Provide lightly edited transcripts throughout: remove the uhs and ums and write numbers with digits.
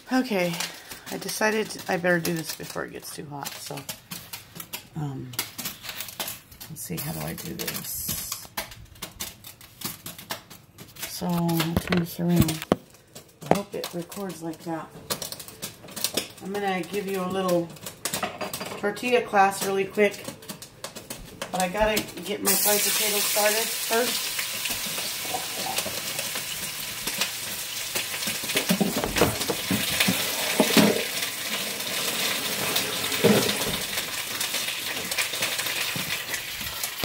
Okay, I decided I better do this before it gets too hot, so, let's see, how do I do this? So, I'll turn this around. I hope it records like that. I'm gonna give you a little tortilla class really quick, but I gotta get my fried potatoes started first.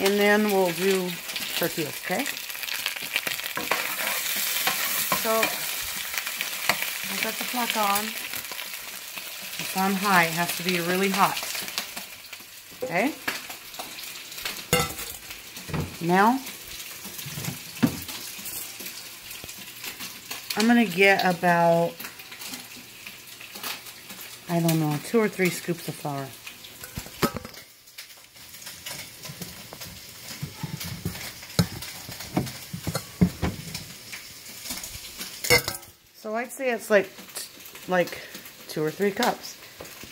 And then we'll do tortillas, okay? So, I've got the pluck on. It's on high. It has to be really hot. Okay? Now, I'm going to get about, I don't know, 2 or 3 scoops of flour. So I'd say it's like 2 or 3 cups.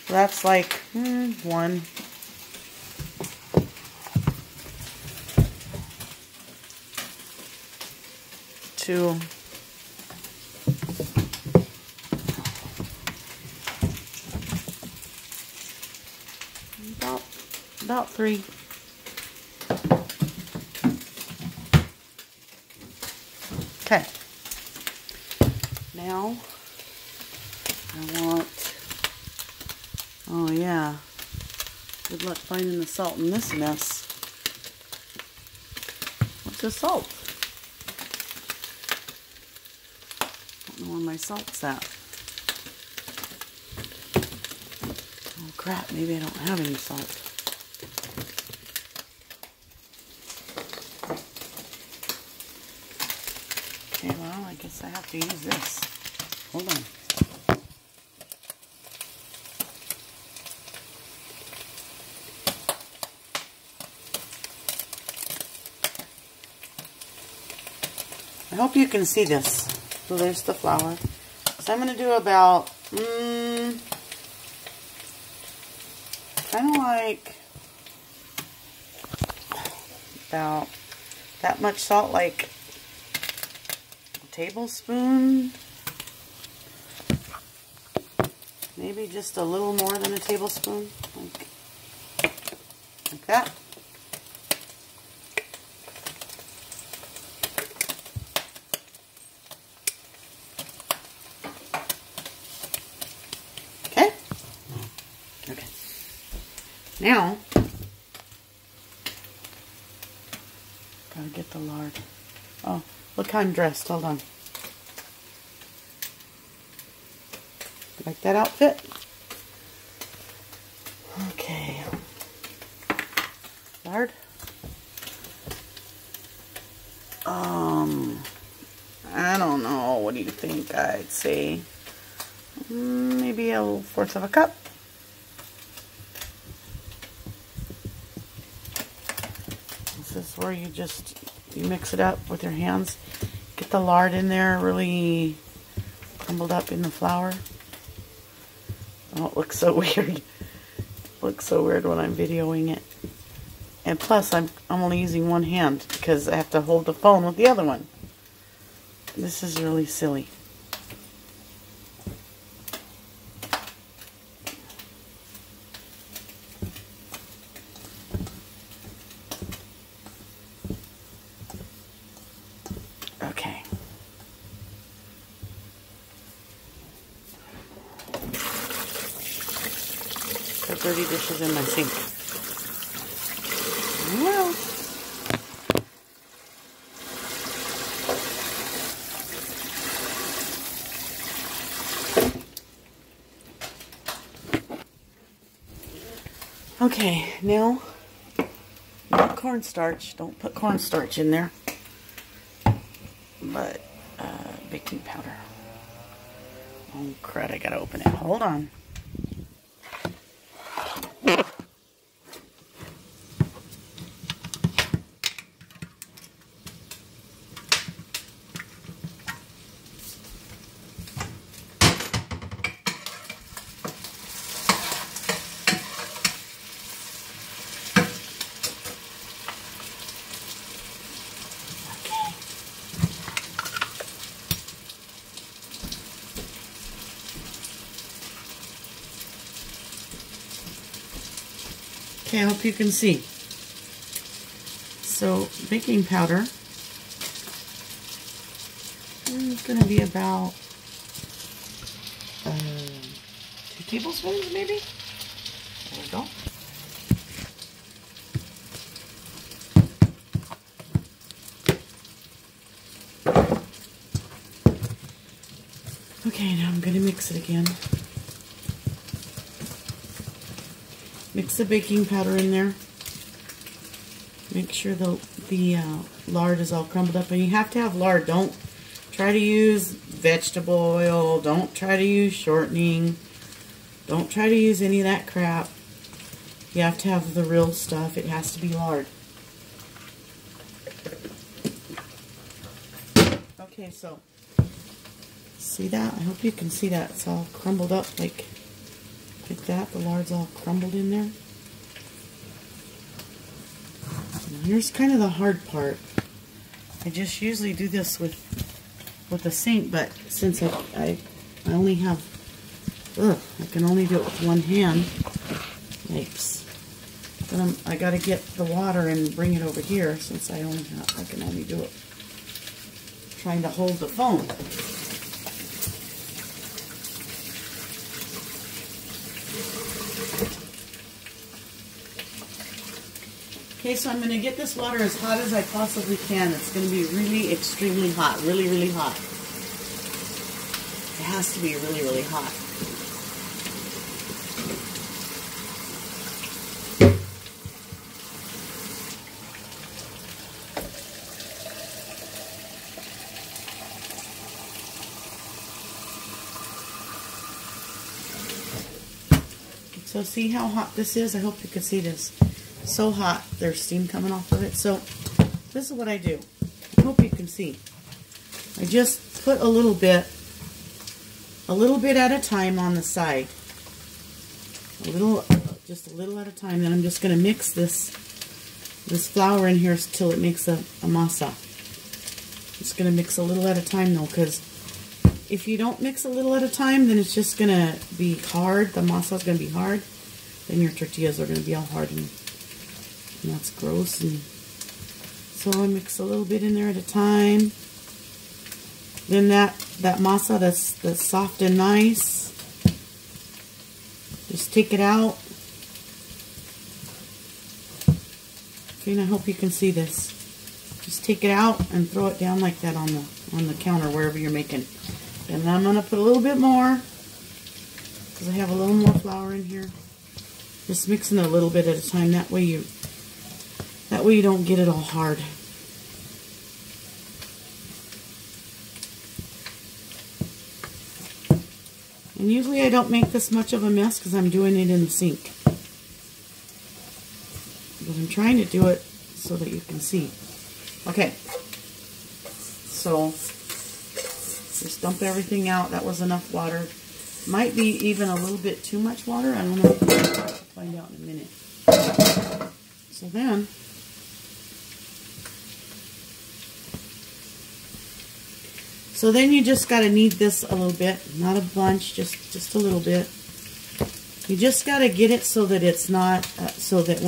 So that's like 1, 2, about 3. Okay. Now, I want, oh yeah, good luck finding the salt in this mess. What's the salt? I don't know where my salt's at. Oh crap, maybe I don't have any salt. Okay, well, I guess I have to use this. Hold on. I hope you can see this. So there's the flour. So I'm going to do about, kind of like about that much salt, like a tablespoon. Maybe just a little more than a tablespoon, like that. Okay? Okay. Now, gotta get the lard. Oh, look how I'm dressed. Hold on. Like that outfit? Okay. Lard. I don't know. What do you think? I'd say maybe a 1/4 of a cup. This is where you mix it up with your hands. Get the lard in there, really crumbled up in the flour. Oh, it looks so weird. It looks so weird when I'm videoing it. And plus, I'm only using one hand because I have to hold the phone with the other one. This is really silly. Okay. The dirty dishes in my sink. Well. Okay, now, not cornstarch. Don't put cornstarch in there. But, baking powder. Oh, crud, I gotta open it. Hold on. Okay, I hope you can see. So baking powder is going to be about 2 tablespoons maybe. There we go. Okay, now I'm going to mix it again. Mix the baking powder in there. Make sure the lard is all crumbled up. And you have to have lard. Don't try to use vegetable oil. Don't try to use shortening. Don't try to use any of that crap. You have to have the real stuff. It has to be lard. Okay, so see that? I hope you can see that. It's all crumbled up like that. The lard's all crumbled in there. Now here's kind of the hard part. I just usually do this with a sink, but since I only have, I can only do it with one hand. Yikes. Then I got to get the water and bring it over here since I can only do it trying to hold the phone. Okay, so I'm going to get this water as hot as I possibly can. It's going to be really extremely hot, really, really hot. It has to be really, really hot. So see how hot this is? I hope you can see this. So hot, there's steam coming off of it. So this is what I do. I hope you can see. I just put a little bit at a time on the side. Just a little at a time. Then I'm just going to mix this flour in here till it makes a masa. Just going to mix a little at a time though, because if you don't mix a little at a time, then it's just going to be hard. The masa is going to be hard. Then your tortillas are going to be all hard and that's gross. And so I mix a little bit in there at a time. Then that masa that's soft and nice, just take it out. Okay, and I hope you can see this. Just take it out and throw it down like that on the counter wherever you're making. And then I'm gonna put a little bit more because I have a little more flour in here. Just mixing it a little bit at a time. That way you don't get it all hard. And usually I don't make this much of a mess because I'm doing it in the sink. But I'm trying to do it so that you can see. Okay. So just dump everything out. That was enough water. Might be even a little bit too much water. I don't know. I'll find out in a minute. So then you just got to knead this a little bit, not a bunch, just a little bit. You just got to get it so that it's not, so that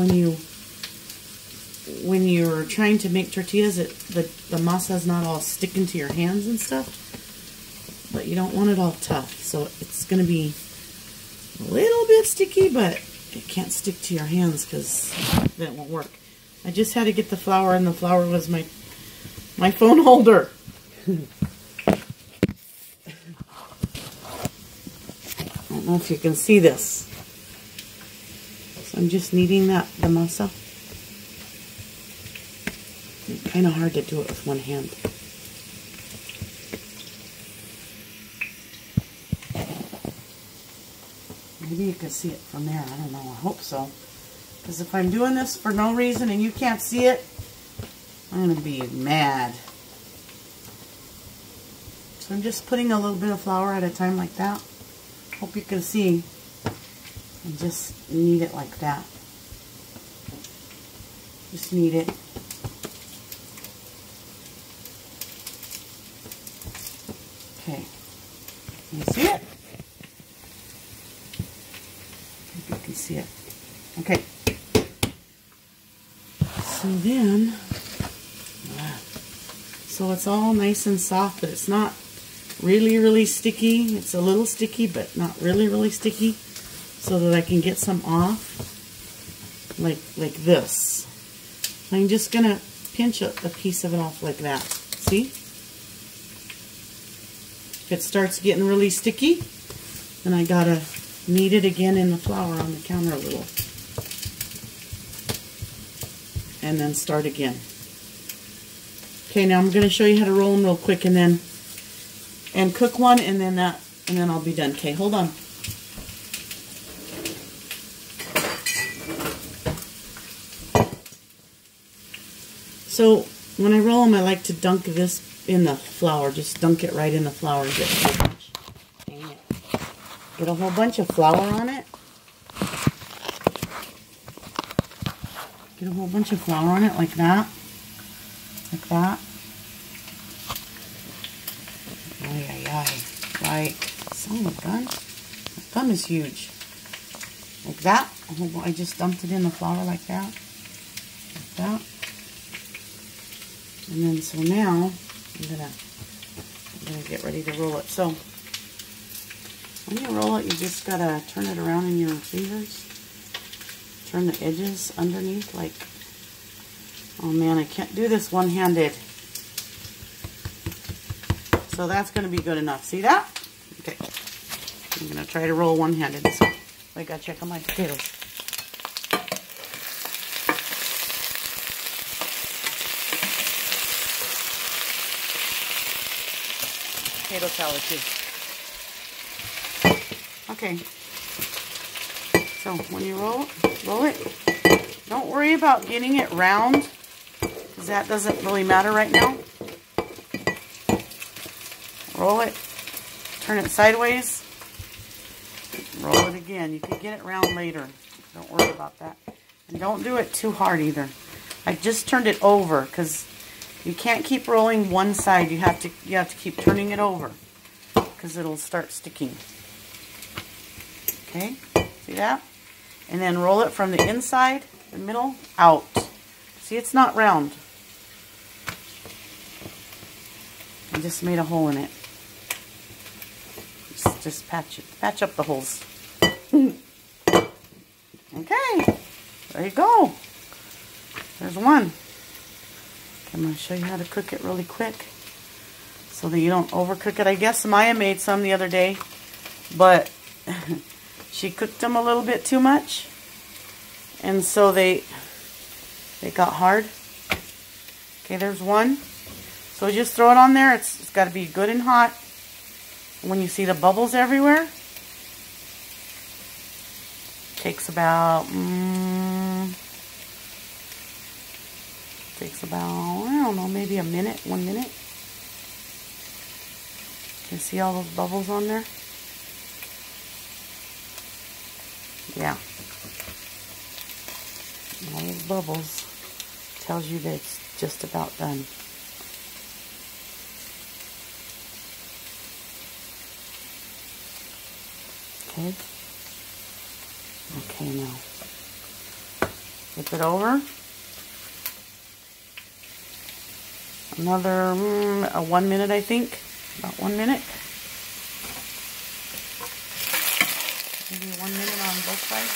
when you're trying to make tortillas, the masa is not all sticking to your hands and stuff. But you don't want it all tough, so it's going to be a little bit sticky, but it can't stick to your hands because then it won't work. I just had to get the flour, and the flour was my phone holder. I don't know if you can see this. So I'm just kneading the masa. It's kind of hard to do it with one hand. Maybe you can see it from there. I don't know. I hope so. Because if I'm doing this for no reason and you can't see it, I'm going to be mad. So I'm just putting a little bit of flour at a time like that. Hope you can see. And just knead it like that. Just knead it. Okay. Can you see it? I hope you can see it. Okay. it's all nice and soft, but it's not really, really sticky. It's a little sticky, but not really, really sticky, so that I can get some off like this. I'm just going to pinch a piece of it off like that. See? If it starts getting really sticky, then I got to knead it again in the flour on the counter a little. And then start again. Okay, now I'm going to show you how to roll them real quick and cook one, and then I'll be done. Okay, hold on. So when I roll them, I like to dunk this in the flour. Just dunk it right in the flour and get a whole bunch. Dang it. Get a whole bunch of flour on it. Get a whole bunch of flour on it like that. Like that. Ay, ay, ay. Like, son of a gun. The gun is huge. Like that. I just dumped it in the flour like that. Like that. And then, so now, I'm gonna get ready to roll it. So, when you roll it, you just gotta turn it around in your fingers. Turn the edges underneath, like, oh man, I can't do this one-handed. So that's gonna be good enough. See that? Okay. I'm gonna try to roll one-handed. So, I gotta check on my potatoes. Potato salad too. Okay. So when you roll it, don't worry about getting it round, because that doesn't really matter right now. Roll it, turn it sideways, roll it again. You can get it round later. Don't worry about that. And don't do it too hard either. I just turned it over because you can't keep rolling one side. You have to keep turning it over because it'll start sticking. Okay, see that? And then roll it from the inside, the middle, out. See, it's not round. I just made a hole in it. Just patch up the holes. Okay, there you go. There's one. I'm going to show you how to cook it really quick so that you don't overcook it. I guess Maya made some the other day, but she cooked them a little bit too much, and so they got hard. Okay, there's one. So just throw it on there. It's got to be good and hot. When you see the bubbles everywhere, takes about I don't know, maybe a minute, 1 minute. You see all those bubbles on there? Yeah. All those bubbles tells you that it's just about done. Okay. Okay, now flip it over. Another 1 minute, I think. About 1 minute. Maybe 1 minute on both sides.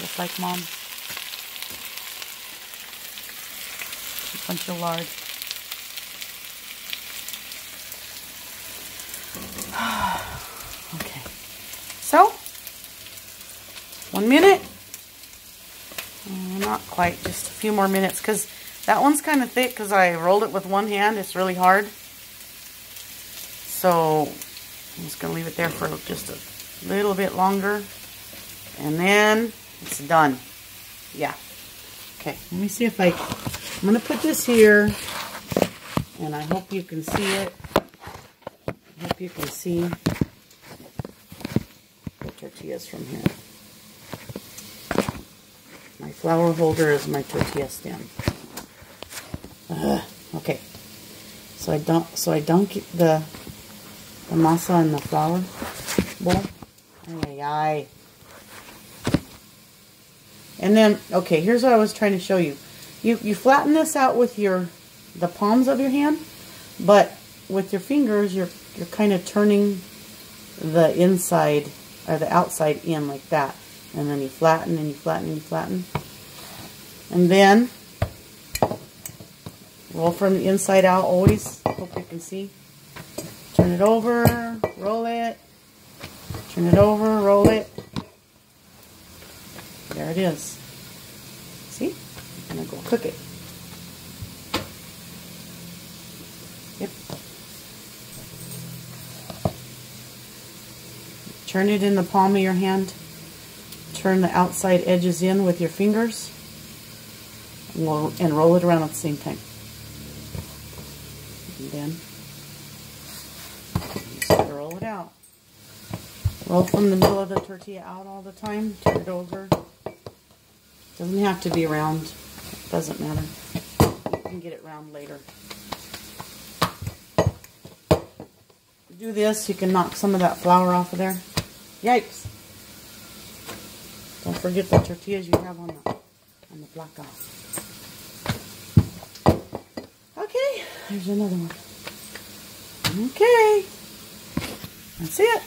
Just like Mom. A bunch of lard. Okay. So, 1 minute. Not quite, just a few more minutes, because that one's kind of thick because I rolled it with one hand. It's really hard. So, I'm just going to leave it there for just a little bit longer. And then, it's done. Yeah. Okay, let me see if I'm going to put this here, and I hope you can see it. I hope you can see the tortillas from here. My flour holder is my tortilla stand. Okay, so I dunk the masa in the flour bowl. Ay, ay, ay. And then, okay, here's what I was trying to show you. You flatten this out with the palms of your hand, but with your fingers, you're kind of turning the inside or the outside in like that. And then you flatten and you flatten and you flatten. And then roll from the inside out always. Hope you can see. Turn it over, roll it. Turn it over, roll it. There it is. See? I'm going to go cook it. Yep. Turn it in the palm of your hand. Turn the outside edges in with your fingers. And roll it around at the same time. And then just roll it out. Roll from the middle of the tortilla out all the time. Turn it over. Doesn't have to be round. It doesn't matter. You can get it round later. Do this, you can knock some of that flour off of there. Yikes! Don't forget the tortillas you have on the block off. Okay, there's another one. Okay, that's it.